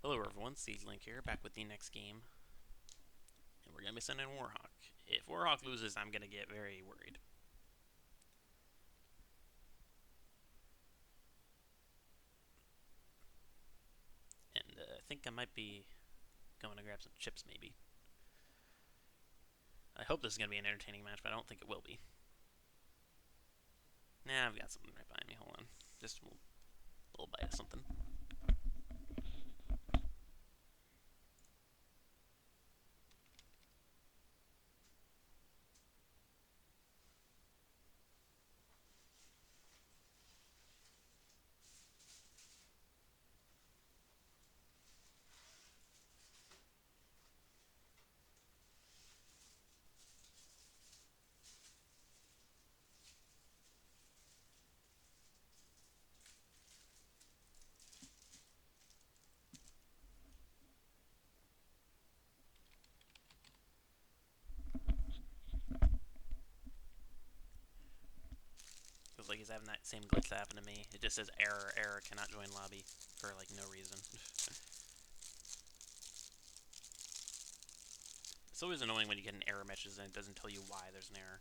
Hello everyone, Link here, back with the next game. And we're going to be sending Warhawk. If Warhawk loses, I'm going to get very worried. And I think I might be going to grab some chips, maybe. I hope this is going to be an entertaining match, but I don't think it will be. Nah, I've got something right behind me, hold on. Just a little bite of something. Feels like he's having that same glitch that happened to me. It just says error, error, cannot join lobby for like no reason. It's always annoying when you get an error message and it doesn't tell you why there's an error.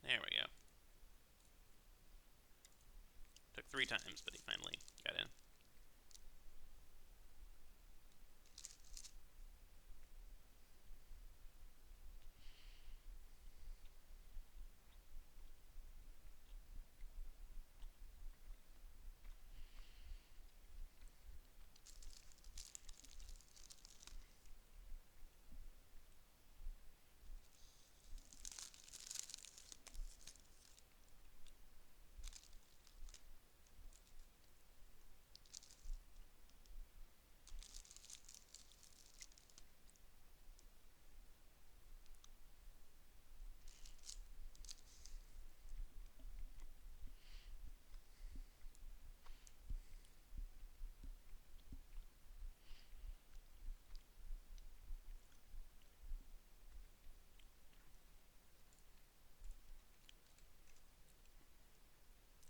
There we go. Took 3 times, but he finally got in.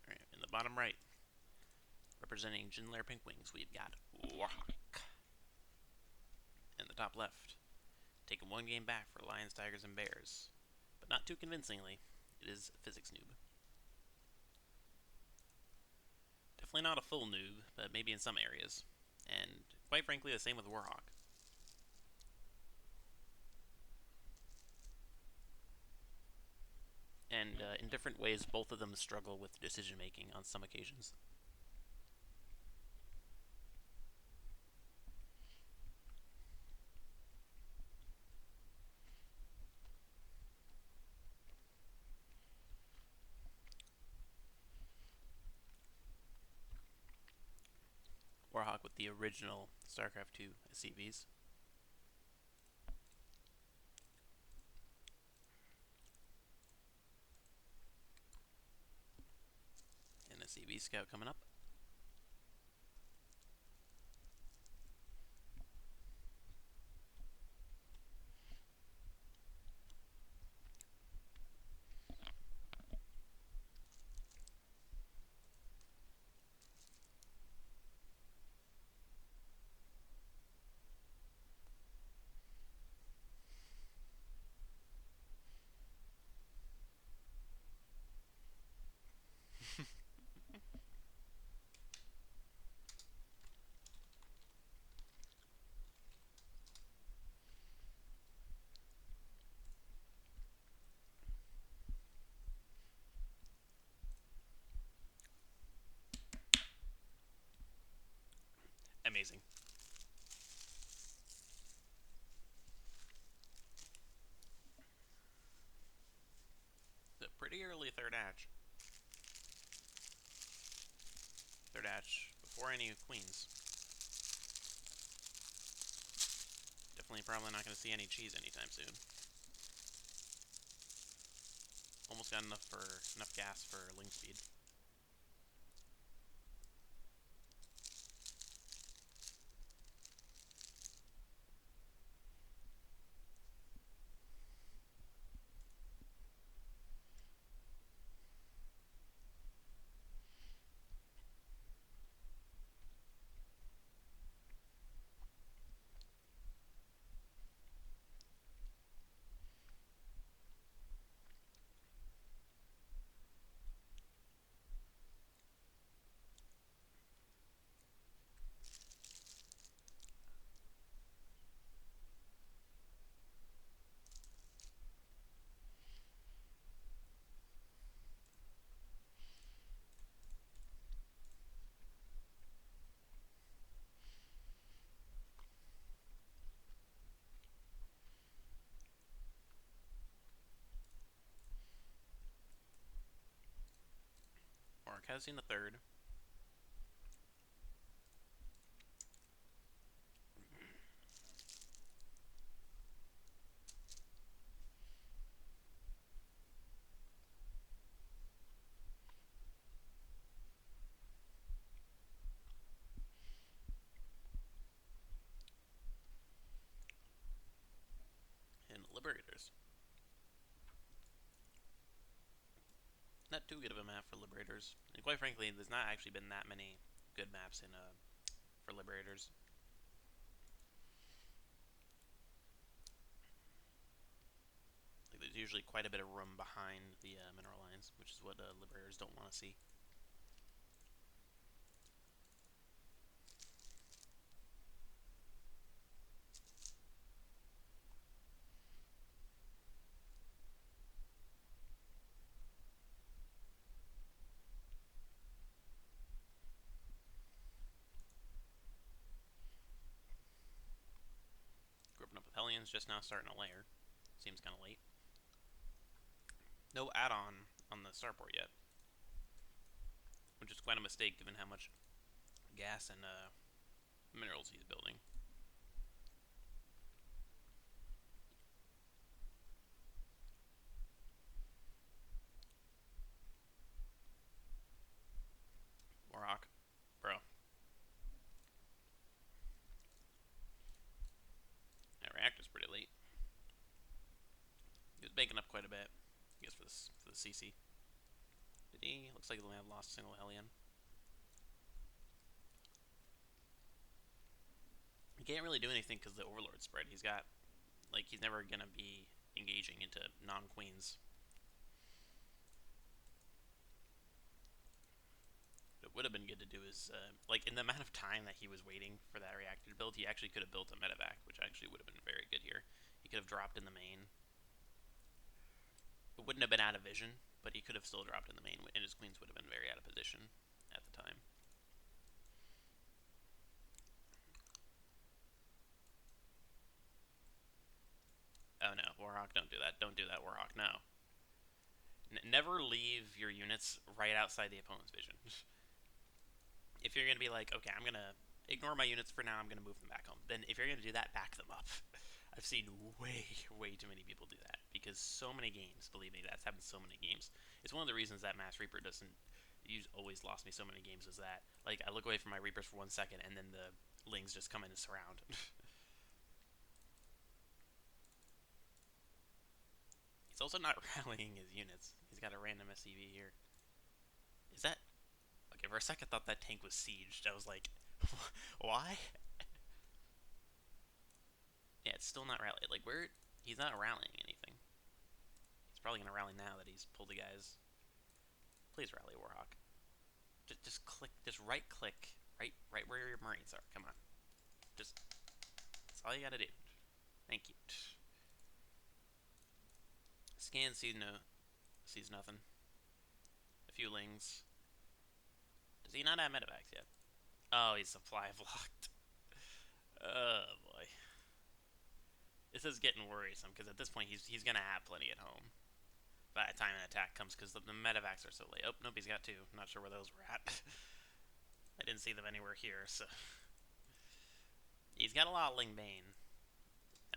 Alright, in the bottom right, representing Jinlair PinkWings, we've got Warhawk. In the top left, taking 1 game back for Lions, Tigers, and Bears, but not too convincingly, it is Physicsnoob. Definitely not a full noob, but maybe in some areas. And quite frankly, the same with Warhawk. And in different ways, both of them struggle with decision making on some occasions. Warhawk with the original StarCraft 2 SCVs. And a CV Scout coming up. Amazing. The pretty early third hatch. Third hatch before any queens. definitely probably not going to see any cheese anytime soon. Almost got enough gas for link speed. Warhawk has seen the third. And Liberators. Not too good of a map for Liberators. And quite frankly, there's not actually been that many good maps in for Liberators. Like, there's usually quite a bit of room behind the mineral lines, which is what Liberators don't want to see. Grouping up with Hellions, just now starting a layer. Seems kind of late. No add-on on the starport yet, which is quite a mistake given how much gas and minerals he's building. Warhawk, bro. That reactor's pretty late. He was baking up quite a bit, I guess, for the CC. Did he? Looks like he only lost a single Hellion. He can't really do anything because the Overlord spread. He's got, like, he's never gonna be engaging into non-queens. What would have been good to do is, like, in the amount of time that he was waiting for that reactor to build, he actually could have built a medevac, which actually would have been very good here. He could have dropped in the main. It wouldn't have been out of vision, but he could have still dropped in the main, and his queens would have been very out of position at the time. Oh no, Warhawk, don't do that. Don't do that, Warhawk, no. Never leave your units right outside the opponent's vision. If you're going to be like, okay, I'm going to ignore my units for now, I'm going to move them back home, then if you're going to do that, back them up. I've seen way too many people do that because so many games, believe me, that's happened so many games. It's one of the reasons that Mass Reaper doesn't always lost me so many games is that, like, I look away from my Reapers for 1 second and then the Lings just come in and surround. He's also not rallying his units. He's got a random SCV here. Is that... Okay, for a second I thought that tank was sieged. I was like, why? Yeah, it's still not rallied. Like, where... He's not rallying anything. He's probably going to rally now that he's pulled the guys. Please rally, Warhawk. Just click... Just right-click. Right where your Marines are. Come on. Just... That's all you gotta do. Thank you. Scan sees nothing. A few Lings. Does he not have medevacs yet? Oh, he's supply blocked. Oh, boy. This is getting worrisome, because at this point, he's going to have plenty at home by the time an attack comes, because the medevacs are so late. Oh, nope, he's got two. Not sure where those were at. I didn't see them anywhere here, so... He's got a lot of Ling Bane.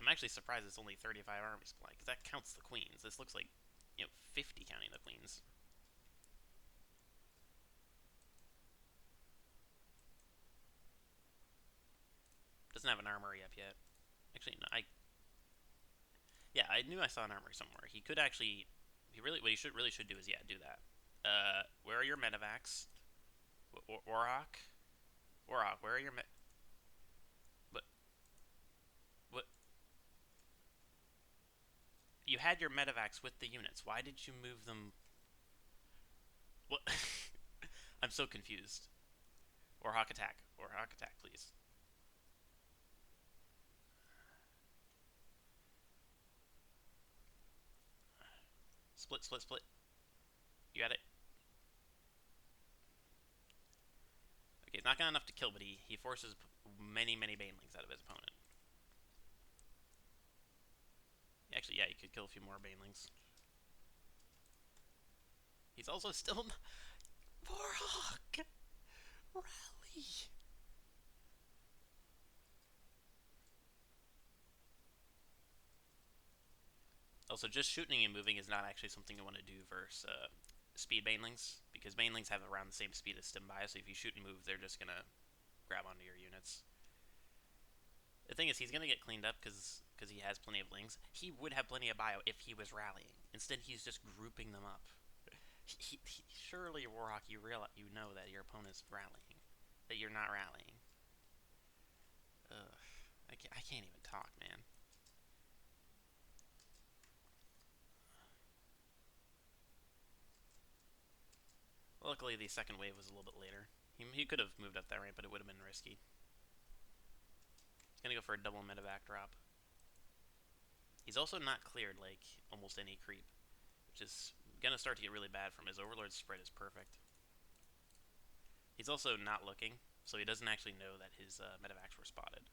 I'm actually surprised it's only 35 army supply, because that counts the queens. This looks like, 50 counting the queens. Doesn't have an armory up yet. Actually, no, yeah, I knew I saw an armory somewhere. He could actually, what he should do is, yeah, do that. Where are your medevacs? Warhawk? Warhawk, where are your But, what? You had your medevacs with the units. Why did you move them? What? I'm so confused. Warhawk attack. Warhawk attack, please. Split, split, split. You got it. Okay, it's not got enough to kill, but he forces many, many banelings out of his opponent. Actually, yeah, he could kill a few more banelings. He's also still... Warhawk! Rally! Also, just shooting and moving is not actually something you want to do versus speed banelings, because banelings have around the same speed as Stimbai, so if you shoot and move, they're just going to grab onto your units. The thing is, he's going to get cleaned up because he has plenty of lings. He would have plenty of bio if he was rallying. Instead, he's just grouping them up. Surely, Warhawk, you know that your opponent's rallying, that you're not rallying. Ugh, I can't even talk, man. Luckily, the second wave was a little bit later. He could have moved up that ramp, but it would have been risky. He's gonna go for a double medevac drop. He's also not cleared like almost any creep, which is gonna start to get really bad from his Overlord spread is perfect. He's also not looking, so he doesn't actually know that his medevacs were spotted.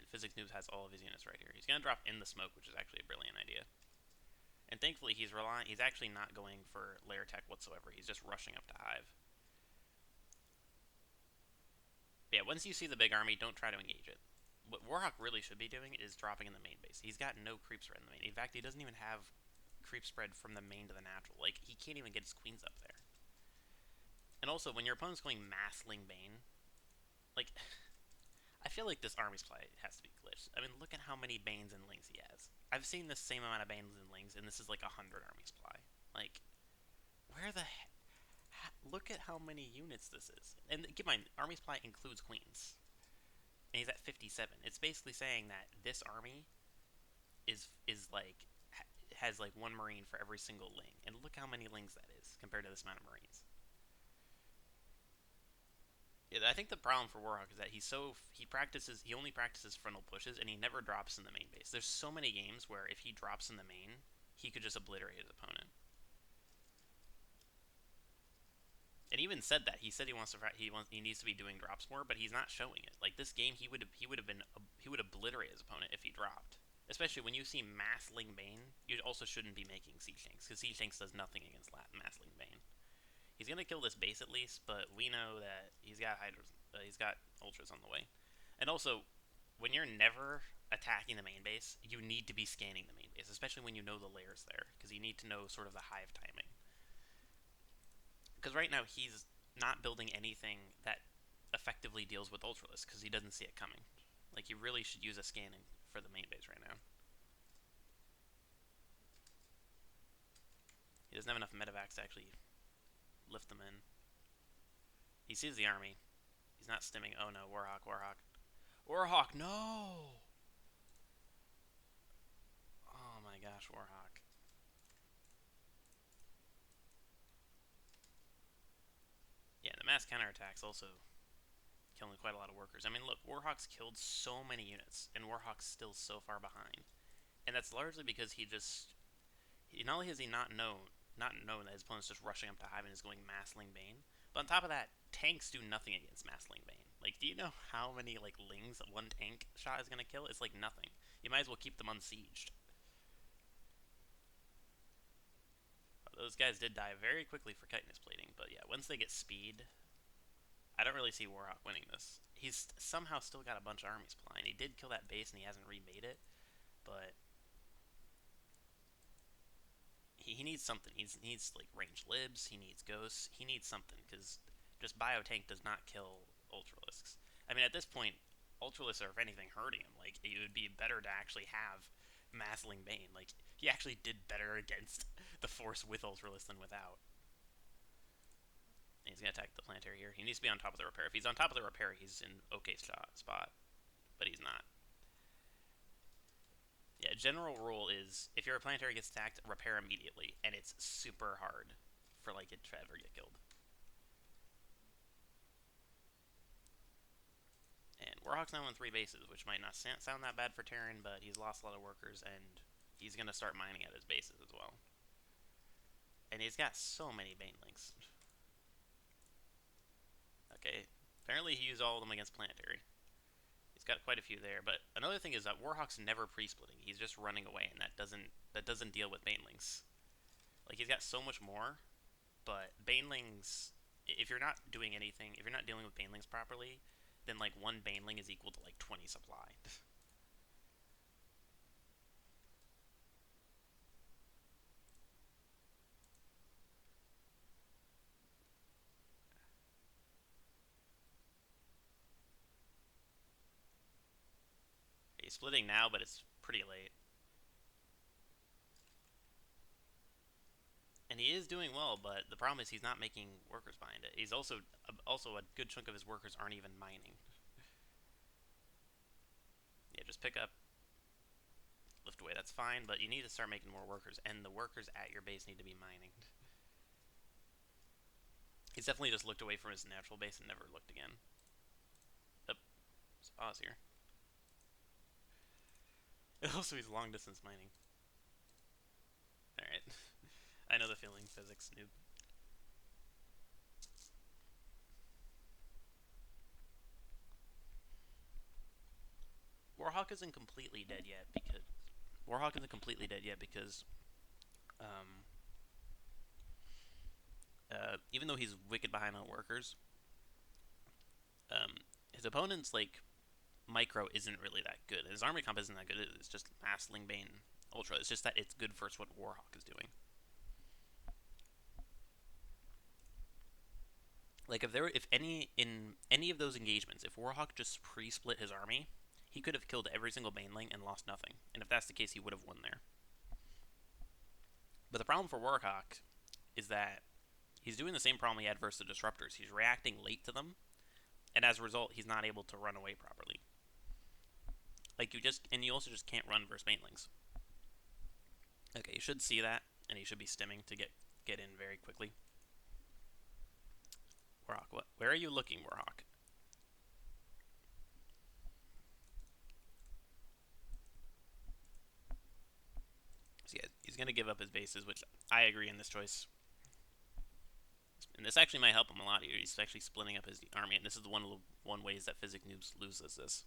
And Physicsnoob has all of his units right here. He's gonna drop in the smoke, which is actually a brilliant idea. And thankfully, he's actually not going for lair tech whatsoever. He's just rushing up to hive. But yeah, once you see the big army, don't try to engage it. What Warhawk really should be doing is dropping in the main base. He's got no creep spread in the main. In fact, he doesn't even have creep spread from the main to the natural. Like, he can't even get his queens up there. And also, when your opponent's going mass Ling Bane, like, I feel like this army supply has to be glitched. I mean, look at how many Banes and Lings he has. I've seen the same amount of Banes and Lings, and this is like 100 army supply. Like, where the heck? Look at how many units this is. And keep in mind, army supply includes queens. And he's at 57. It's basically saying that this army is like has like one marine for every single ling, and look how many lings that is compared to this amount of marines. Yeah, I think the problem for Warhawk is that he only practices frontal pushes, and he never drops in the main base. There's so many games where if he drops in the main, he could just obliterate his opponent. And even said that he said he needs to be doing drops more, but he's not showing it. Like this game, he would obliterate his opponent if he dropped. Especially when you see Mass Ling Bane, you also shouldn't be making Siege Tanks, because Siege Tanks does nothing against Mass Ling Bane. He's gonna kill this base at least, but we know that he's got Hydras, he's got Ultras on the way. And also, when you're never attacking the main base, you need to be scanning the main base, especially when you know the layers there, because you need to know sort of the hive timing. Because right now he's not building anything that effectively deals with Ultralisk, because he doesn't see it coming. Like, you really should use a scanning for the main base right now. He doesn't have enough medevacs to actually lift them in. He sees the army. He's not stimming. Oh no, Warhawk, Warhawk. Warhawk, no! Oh my gosh, Warhawk. Yeah, the mass counterattack's also killing quite a lot of workers. I mean, look, Warhawk's killed so many units, and Warhawk's still so far behind. And that's largely because not only has he not known that his opponent's just rushing up to hive and is going mass Ling Bane, but on top of that, tanks do nothing against mass Ling Bane. Like, do you know how many like lings one tank shot is gonna kill? It's like nothing. You might as well keep them unsieged. Those guys did die very quickly for chitinous plating, but yeah, once they get speed, I don't really see Warhawk winning this. He's somehow still got a bunch of armies flying. He did kill that base and he hasn't remade it, but he needs something. He needs like ranged libs. He needs ghosts. He needs something because just biotank does not kill ultralisks. I mean, at this point, ultralisks are if anything hurting him. Like it would be better to actually have Massling Bane. Like he actually did better against the force with ultralisks than without. And he's gonna attack the planetary here. He needs to be on top of the repair. If he's on top of the repair, he's in okay spot, but he's not. Yeah, general rule is if your planetary gets attacked, repair immediately, and it's super hard for like it to ever get killed. And Warhawk's now on 3 bases, which might not sound that bad for Terran, but he's lost a lot of workers, and he's going to start mining at his bases as well. And he's got so many Banelinks. Okay, apparently he used all of them against Planetary. He's got quite a few there, but another thing is that Warhawk's never pre-splitting. He's just running away, and that doesn't deal with Banelinks. Like he's got so much more, but Banelings, if you're not doing anything, if you're not dealing with Banelings properly, then like one Baneling is equal to like 20 supply. He's splitting now, but it's pretty late. And he is doing well, but the problem is he's not making workers behind it. He's also a good chunk of his workers aren't even mining. Yeah, just pick up, lift away. That's fine, but you need to start making more workers, and the workers at your base need to be mining. He's definitely just looked away from his natural base and never looked again. Up, let's pause here. Also, he's long distance mining. All right, I know the feeling, Physicsnoob. Warhawk isn't completely dead yet because um, even though he's wicked behind on workers, um, his opponent's like micro isn't really that good. His army comp isn't that good. It's just Massling Bane Ultra. It's just that it's good for what Warhawk is doing. Like if any in any of those engagements, if Warhawk just pre-split his army, he could have killed every single Baneling and lost nothing. And if that's the case, he would have won there. But the problem for Warhawk is that he's doing the same problem he had versus the Disruptors. He's reacting late to them, and as a result, he's not able to run away properly. Like you also just can't run versus Banelings. Okay, you should see that, and he should be stimming to get in very quickly. Warhawk, what? Where are you looking, Warhawk? So yeah, he's going to give up his bases, which I agree in this choice. And this actually might help him a lot here. He's actually splitting up his army, and this is the one ways that Physicsnoob loses this.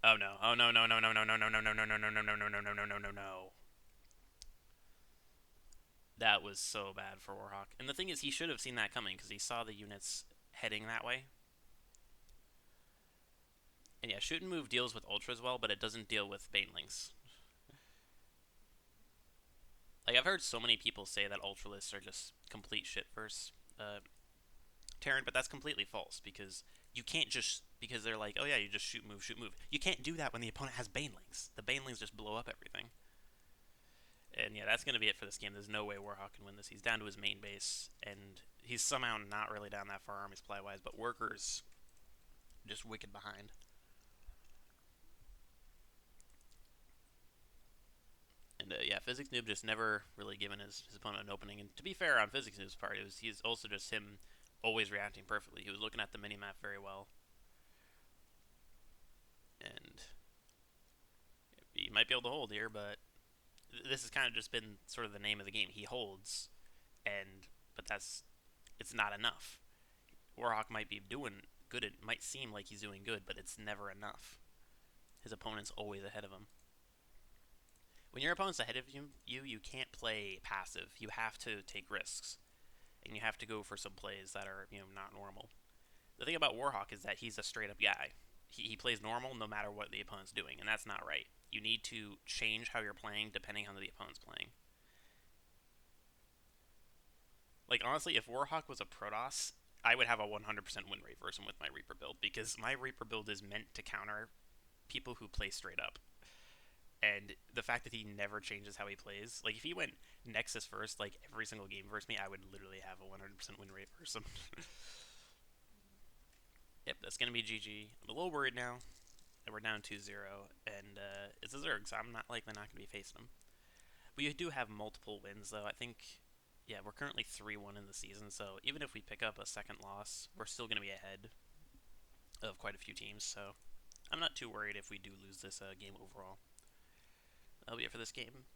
Oh no! Oh no! No! No! No! No! No! No! No! No! No! No! No! No! No! No! No! No! No! No! No! That was so bad for Warhawk. And the thing is, he should have seen that coming because he saw the units heading that way. And yeah, shoot and move deals with ultras well, but it doesn't deal with Banelings. Like I've heard so many people say that ultralists are just complete shit versus Terran, but that's completely false because you can't just because they're like, oh yeah, you just shoot move shoot move. You can't do that when the opponent has Banelings. The Banelings just blow up everything. And yeah, that's going to be it for this game. There's no way Warhawk can win this. He's down to his main base, and he's somehow not really down that far army supply wise, but workers just wicked behind. And yeah, Physicsnoob just never really given his opponent an opening. And to be fair on Physicsnoob's part, he's also just him always reacting perfectly. He was looking at the minimap very well. And he might be able to hold here, but this has kind of just been sort of the name of the game. He holds, but it's not enough. Warhawk might be doing good. It might seem like he's doing good, but it's never enough. His opponent's always ahead of him. When your opponent's ahead of you can't play passive. You have to take risks, and you have to go for some plays that are not normal. The thing about Warhawk is that he's a straight up guy. He plays normal no matter what the opponent's doing, and that's not right. You need to change how you're playing depending on the opponent's playing. Like, honestly, if Warhawk was a Protoss, I would have a 100% win rate versus him with my Reaper build, because my Reaper build is meant to counter people who play straight up. And the fact that he never changes how he plays, like if he went Nexus first, like every single game versus me, I would literally have a 100% win rate versus him. Yep, that's gonna be GG. I'm a little worried now that we're down 2-0, and it's a Zerg, so I'm not likely not gonna be facing him. We do have multiple wins though. I think, yeah, we're currently 3-1 in the season, so even if we pick up a second loss, we're still gonna be ahead of quite a few teams. So I'm not too worried if we do lose this game overall. That'll be it for this game,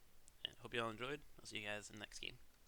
and hope you all enjoyed. I'll see you guys in the next game.